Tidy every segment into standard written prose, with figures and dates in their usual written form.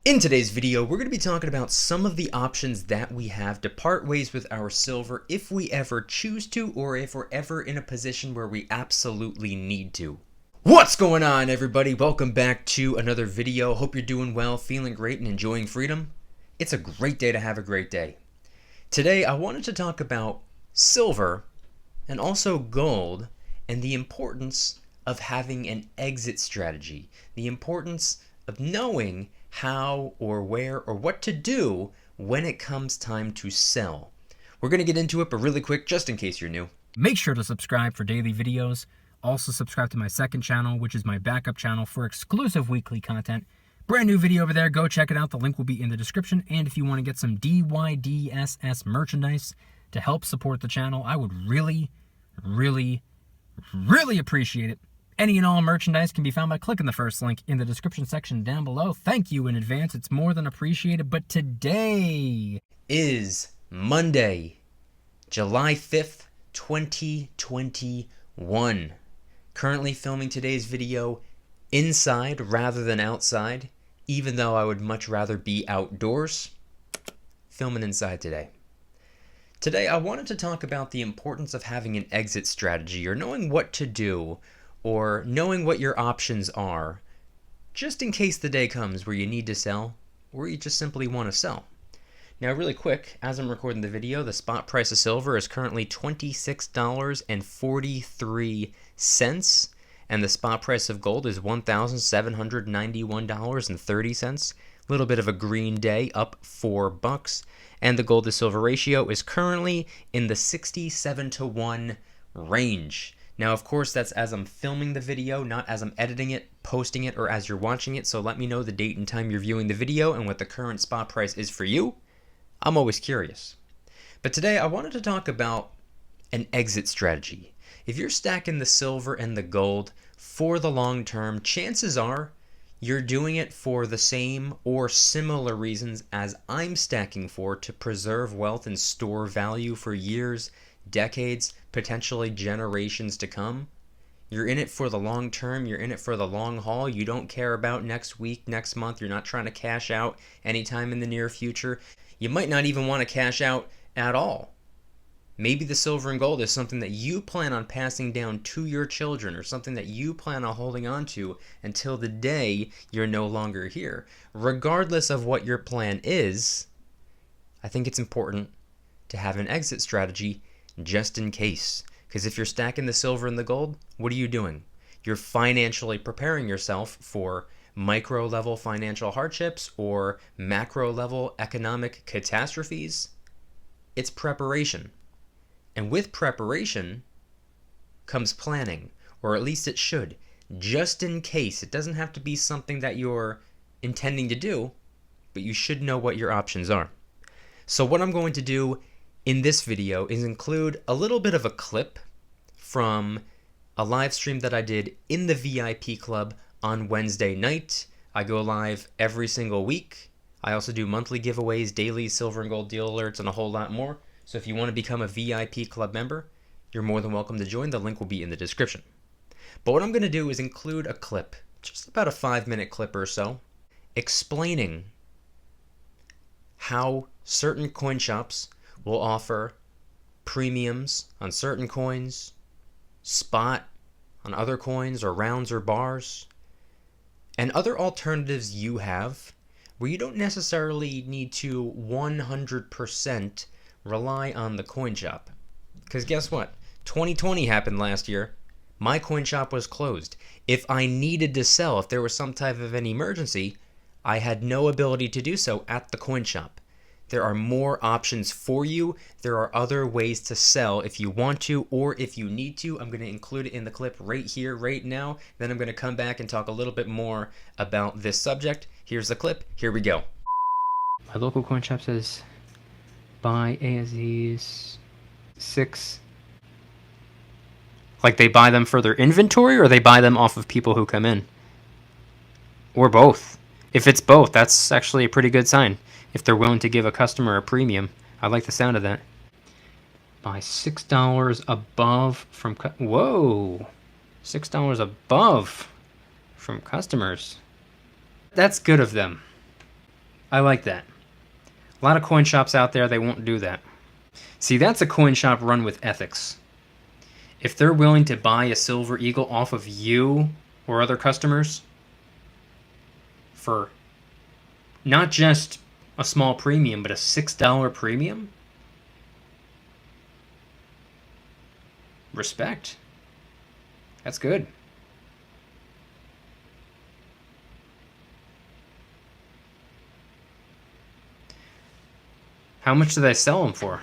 In today's video, we're going to be talking about some of the options that we have to part ways with our silver if we ever choose to, or if we're ever in a position where we absolutely need to. What's going on, everybody? Welcome back to another video. Hope you're doing well, feeling great, and enjoying freedom. It's a great day to have a great day. Today, I wanted to talk about silver and also gold and the importance of having an exit strategy, the importance of knowing how or where or what to do when it comes time to sell. We're going to get into it, but really quick, just in case you're new. Make sure to subscribe for daily videos. Also subscribe to my second channel, which is my backup channel for exclusive weekly content. Brand new video over there. Go check it out. The link will be in the description. And if you want to get some DYDSS merchandise to help support the channel, I would really appreciate it. Any and all merchandise can be found by clicking the first link in the description section down below. Thank you in advance. It's more than appreciated. But today is Monday, July 5th, 2021. Currently filming today's video inside rather than outside, even though I would much rather be outdoors. Filming inside today. Today I wanted to talk about the importance of having an exit strategy, or knowing what to do, or knowing what your options are, just in case the day comes where you need to sell, or you just simply want to sell. Now really quick, as I'm recording the video, the spot price of silver is currently $26.43, and the spot price of gold is $1,791.30. A little bit of a green day, up $4, and the gold to silver ratio is currently in the 67-to-1 range. Now, of course, that's as I'm filming the video, not as I'm editing it, posting it, or as you're watching it, so let me know the date and time you're viewing the video and what the current spot price is for you. I'm always curious. But today, I wanted to talk about an exit strategy. If you're stacking the silver and the gold for the long term, chances are you're doing it for the same or similar reasons as I'm stacking for, to preserve wealth and store value for years, decades, potentially generations to come. You're in it for the long term. You're in it for the long haul. You don't care about next week, next month. You're not trying to cash out anytime in the near future. You might not even want to cash out at all. Maybe the silver and gold is something that you plan on passing down to your children, or something that you plan on holding on to until the day you're no longer here. Regardless of what your plan is, I think it's important to have an exit strategy just in case. Because if you're stacking the silver and the gold, what are you doing? You're financially preparing yourself for micro level financial hardships or macro level economic catastrophes. It's preparation. And with preparation comes planning, or at least it should, just in case. It doesn't have to be something that you're intending to do, but you should know what your options are. So what I'm going to do in this video is include a little bit of a clip from a live stream that I did in the VIP club on Wednesday night. I go live every single week. I also do monthly giveaways, daily silver and gold deal alerts, and a whole lot more. So if you want to become a VIP club member, you're more than welcome to join. The link will be in the description. But what I'm going to do is include a clip, just about a 5-minute clip or so, explaining how certain coin shops will offer premiums on certain coins, spot on other coins or rounds or bars, and other alternatives you have where you don't necessarily need to 100% rely on the coin shop. Because guess what? 2020 happened last year. My coin shop was closed. If I needed to sell, if there was some type of an emergency, I had no ability to do so at the coin shop. There are more options for you. There are other ways to sell if you want to or if you need to. I'm going to include it in the clip right here, right now. Then I'm going to come back and talk a little bit more about this subject. Here's the clip. Here we go. My local coin shop says buy ASEs 6. Like they buy them for their inventory, or they buy them off of people who come in? Or both. If it's both, that's actually a pretty good sign. If they're willing to give a customer a premium. I like the sound of that. Buy $6 above from... Whoa! $6 above from customers. That's good of them. I like that. A lot of coin shops out there, they won't do that. See, that's a coin shop run with ethics. If they're willing to buy a Silver Eagle off of you or other customers for not just a small premium, but a $6 premium, respect. That's good. How much do they sell them for?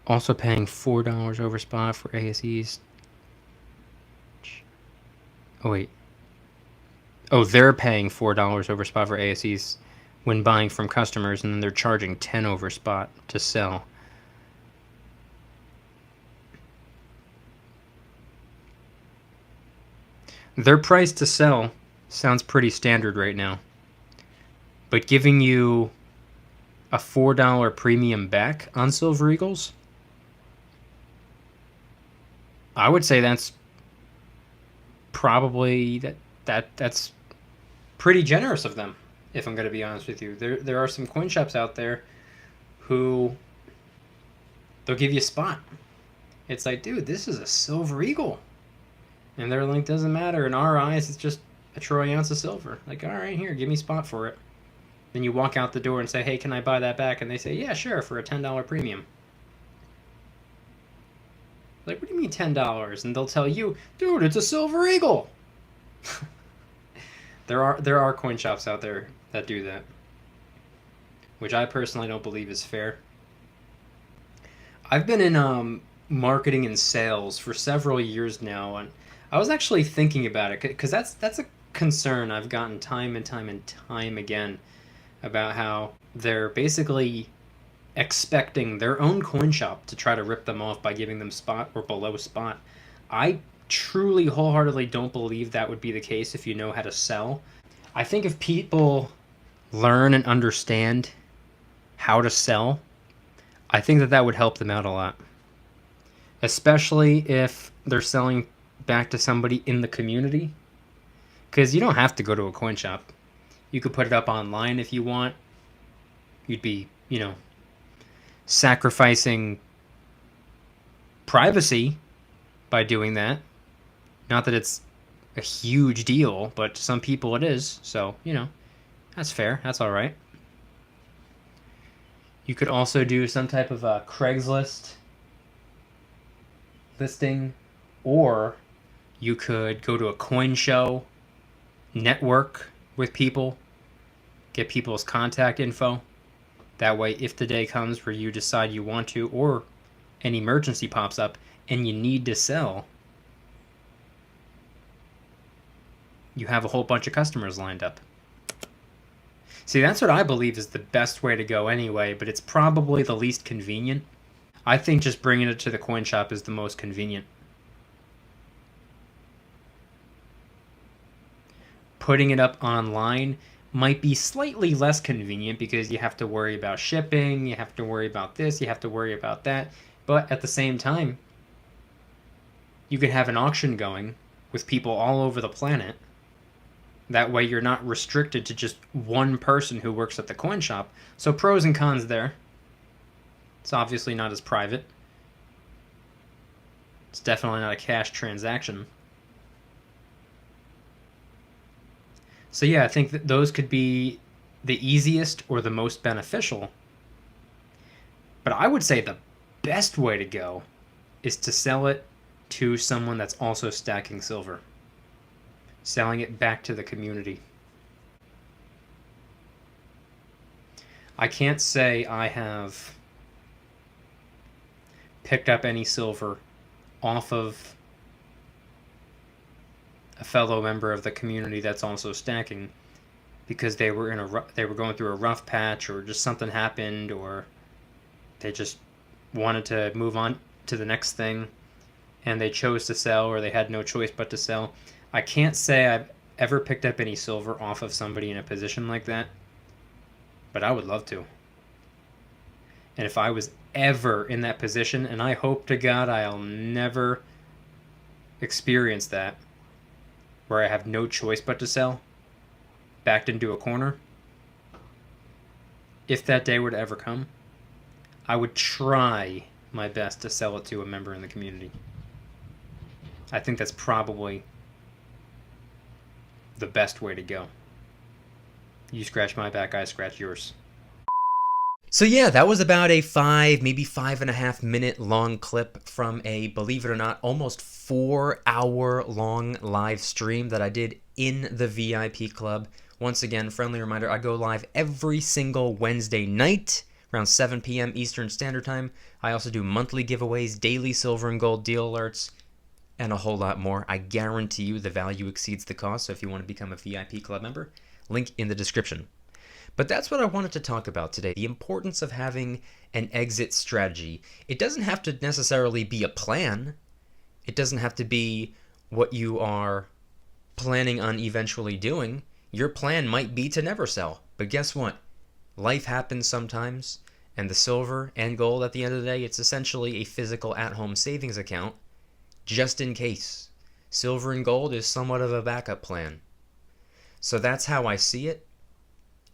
Also paying $4 over spot for ASEs. Oh, wait. Oh, they're paying $4 over spot for ASEs when buying from customers, and then they're charging 10 over spot to sell. Their price to sell sounds pretty standard right now. But giving you a $4 premium back on Silver Eagles, I would say that's probably that's pretty generous of them, if I'm going to be honest with you. There are some coin shops out there who they'll give you a spot. It's like, dude, this is a Silver Eagle. And they're like, doesn't matter. In our eyes, it's just a troy ounce of silver. Like, all right, here, give me a spot for it. Then you walk out the door and say, hey, can I buy that back? And they say, yeah, sure, for a $10 premium. Like, what do you mean $10? And they'll tell you, dude, it's a Silver Eagle. There are coin shops out there that do that, which I personally don't believe is fair. I've been in marketing and sales for several years now, and I was actually thinking about it because that's a concern I've gotten time and time again about how they're basically expecting their own coin shop to try to rip them off by giving them spot or below spot. I truly wholeheartedly don't believe that would be the case if you know how to sell. I think if people learn and understand how to sell, I think that would help them out a lot. Especially if they're selling back to somebody in the community. Because you don't have to go to a coin shop. You could put it up online if you want. You'd be, sacrificing privacy by doing that. Not that it's a huge deal, but to some people it is. So, that's fair. That's all right. You could also do some type of a Craigslist listing, or you could go to a coin show, network with people, get people's contact info. That way, if the day comes where you decide you want to, or an emergency pops up and you need to sell, you have a whole bunch of customers lined up. See, that's what I believe is the best way to go anyway, but it's probably the least convenient. I think just bringing it to the coin shop is the most convenient. Putting it up online might be slightly less convenient because you have to worry about shipping, you have to worry about this, you have to worry about that. But at the same time, you could have an auction going with people all over the planet. That way you're not restricted to just one person who works at the coin shop. So pros and cons there. It's obviously not as private. It's definitely not a cash transaction. So yeah, I think that those could be the easiest or the most beneficial. But I would say the best way to go is to sell it to someone that's also stacking silver. Selling it back to the community. I can't say I have picked up any silver off of a fellow member of the community that's also stacking because they were going through a rough patch, or just something happened, or they just wanted to move on to the next thing and they chose to sell, or they had no choice but to sell. I can't say I've ever picked up any silver off of somebody in a position like that, but I would love to. And if I was ever in that position, and I hope to God I'll never experience that, where I have no choice but to sell, backed into a corner, if that day were to ever come, I would try my best to sell it to a member in the community. I think that's probably the best way to go. You scratch my back, I scratch yours. So yeah, that was about a 5, maybe 5.5 minute long clip from a, believe it or not, almost 4-hour long live stream that I did in the VIP club. Once again, friendly reminder, I go live every single Wednesday night around 7 p.m. Eastern Standard Time. I also do monthly giveaways, daily silver and gold deal alerts, and a whole lot more. I guarantee you the value exceeds the cost, so if you want to become a VIP club member, link in the description. But that's what I wanted to talk about today, the importance of having an exit strategy. It doesn't have to necessarily be a plan. It doesn't have to be what you are planning on eventually doing. Your plan might be to never sell, but guess what? Life happens sometimes, and the silver and gold at the end of the day, it's essentially a physical at-home savings account, just in case. Silver and gold is somewhat of a backup plan. So that's how I see it.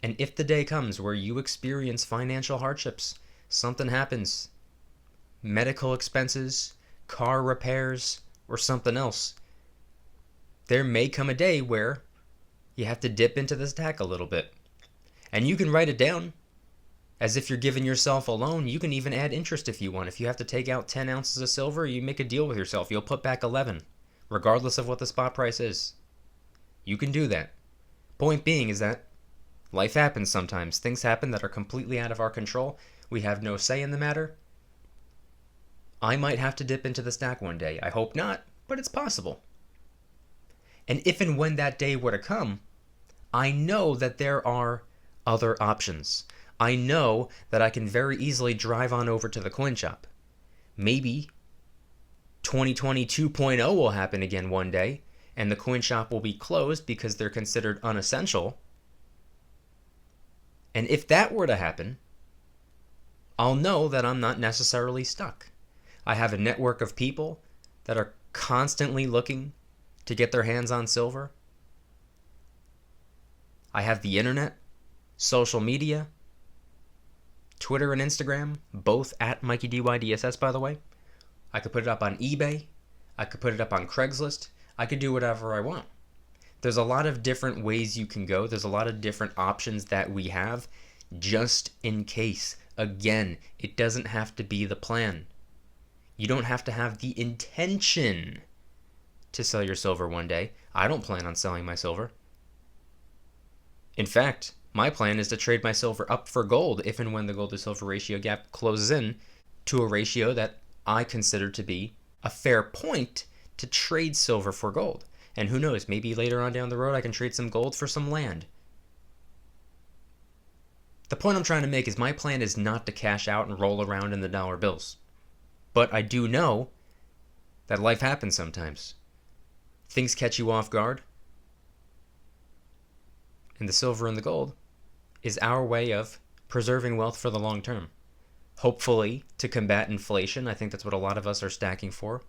And if the day comes where you experience financial hardships, something happens, medical expenses, car repairs, or something else, there may come a day where you have to dip into the stack a little bit. And you can write it down as if you're giving yourself a loan. You can even add interest if you want. If you have to take out 10 ounces of silver, you make a deal with yourself. You'll put back 11, regardless of what the spot price is. You can do that. Point being is that life happens sometimes. Things happen that are completely out of our control. We have no say in the matter. I might have to dip into the stack one day. I hope not, but it's possible. And if and when that day were to come, I know that there are other options. I know that I can very easily drive on over to the coin shop. Maybe 2020 2.0 will happen again one day, and the coin shop will be closed because they're considered unessential. And if that were to happen, I'll know that I'm not necessarily stuck. I have a network of people that are constantly looking to get their hands on silver. I have the internet, social media, Twitter and Instagram, both at Mykie DYDSS, by the way. I could put it up on eBay. I could put it up on Craigslist. I could do whatever I want. There's a lot of different ways you can go. There's a lot of different options that we have just in case. Again, it doesn't have to be the plan. You don't have to have the intention to sell your silver one day. I don't plan on selling my silver. In fact, my plan is to trade my silver up for gold if and when the gold to silver ratio gap closes in to a ratio that I consider to be a fair point to trade silver for gold. And who knows, maybe later on down the road I can trade some gold for some land. The point I'm trying to make is my plan is not to cash out and roll around in the dollar bills. But I do know that life happens sometimes. Things catch you off guard. And the silver and the gold is our way of preserving wealth for the long term. Hopefully to combat inflation. I think that's what a lot of us are stacking for.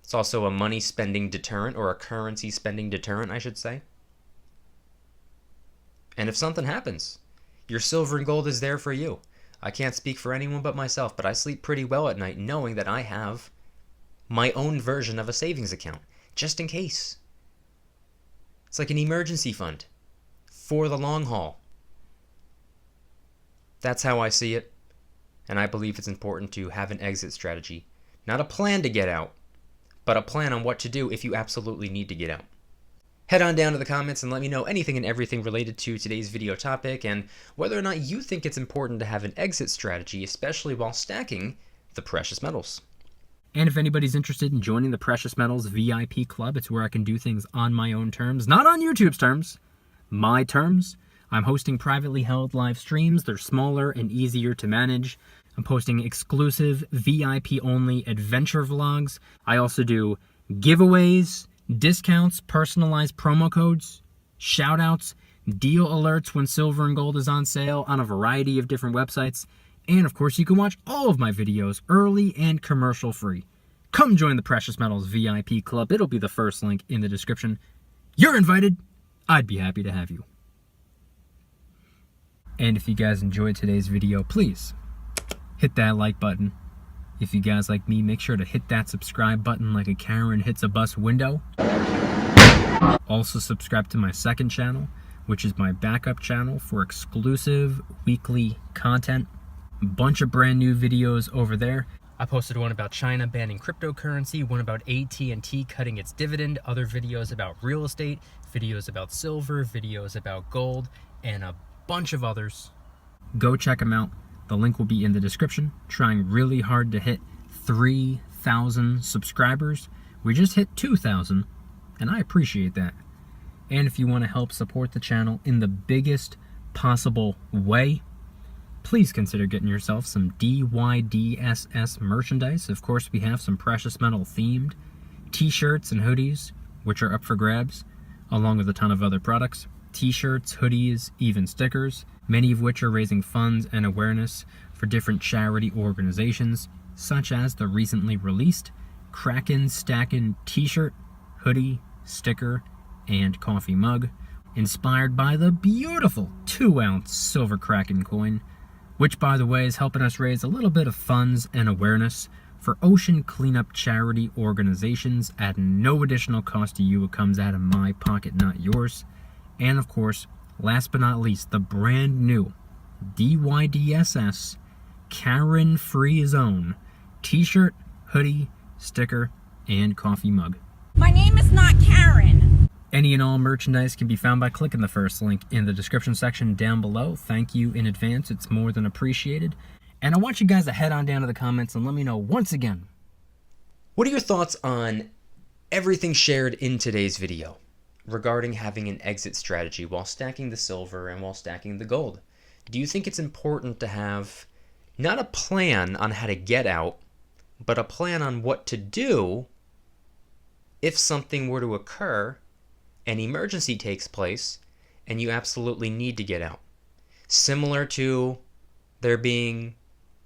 It's also a money spending deterrent, or a currency spending deterrent, I should say. And if something happens, your silver and gold is there for you. I can't speak for anyone but myself, but I sleep pretty well at night knowing that I have my own version of a savings account, just in case. It's like an emergency fund for the long haul. That's how I see it, and I believe it's important to have an exit strategy. Not a plan to get out, but a plan on what to do if you absolutely need to get out. Head on down to the comments and let me know anything and everything related to today's video topic and whether or not you think it's important to have an exit strategy, especially while stacking the precious metals. And if anybody's interested in joining the Precious Metals VIP Club, it's where I can do things on my own terms, not on YouTube's terms, my terms. I'm hosting privately held live streams. They're smaller and easier to manage. I'm posting exclusive VIP-only adventure vlogs. I also do giveaways, discounts, personalized promo codes, shoutouts, deal alerts when silver and gold is on sale on a variety of different websites. And of course, you can watch all of my videos early and commercial free. Come join the Precious Metals VIP Club. It'll be the first link in the description. You're invited. I'd be happy to have you. And if you guys enjoyed today's video, please hit that like button. If you guys like me, make sure to hit that subscribe button like a Karen hits a bus window. Also subscribe to my second channel, which is my backup channel for exclusive weekly content. A bunch of brand new videos over there. I posted one about China banning cryptocurrency, one about AT&T cutting its dividend, other videos about real estate, videos about silver, videos about gold, and a bunch of others. Go check them out. The link will be in the description. Trying really hard to hit 3,000 subscribers. We just hit 2,000, and I appreciate that. And if you want to help support the channel in the biggest possible way, please consider getting yourself some DYDSS merchandise. Of course, we have some precious metal themed t-shirts and hoodies, which are up for grabs, along with a ton of other products. T-shirts, hoodies, even stickers, many of which are raising funds and awareness for different charity organizations, such as the recently released Kraken Stackin' t-shirt, hoodie, sticker, and coffee mug, inspired by the beautiful 2-ounce silver Kraken coin, which, by the way, is helping us raise a little bit of funds and awareness for ocean cleanup charity organizations at no additional cost to you. It comes out of my pocket, not yours. And of course, last but not least, the brand new DYDSS Karen Free Zone t-shirt, hoodie, sticker, and coffee mug. My name is not Karen. Any and all merchandise can be found by clicking the first link in the description section down below. Thank you in advance. It's more than appreciated. And I want you guys to head on down to the comments and let me know once again. What are your thoughts on everything shared in today's video regarding having an exit strategy while stacking the silver and while stacking the gold? Do you think it's important to have not a plan on how to get out, but a plan on what to do if something were to occur, an emergency takes place, and you absolutely need to get out? Similar to there being,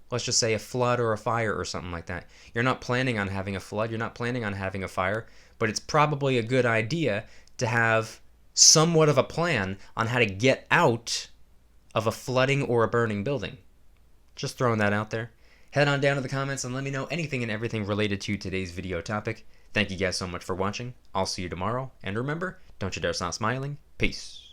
let's just say, a flood or a fire or something like that. You're not planning on having a flood, you're not planning on having a fire, but it's probably a good idea to have somewhat of a plan on how to get out of a flooding or a burning building. Just throwing that out there. Head on down to the comments and let me know anything and everything related to today's video topic. Thank you guys so much for watching. I'll see you tomorrow. And remember, don't you dare stop smiling. Peace.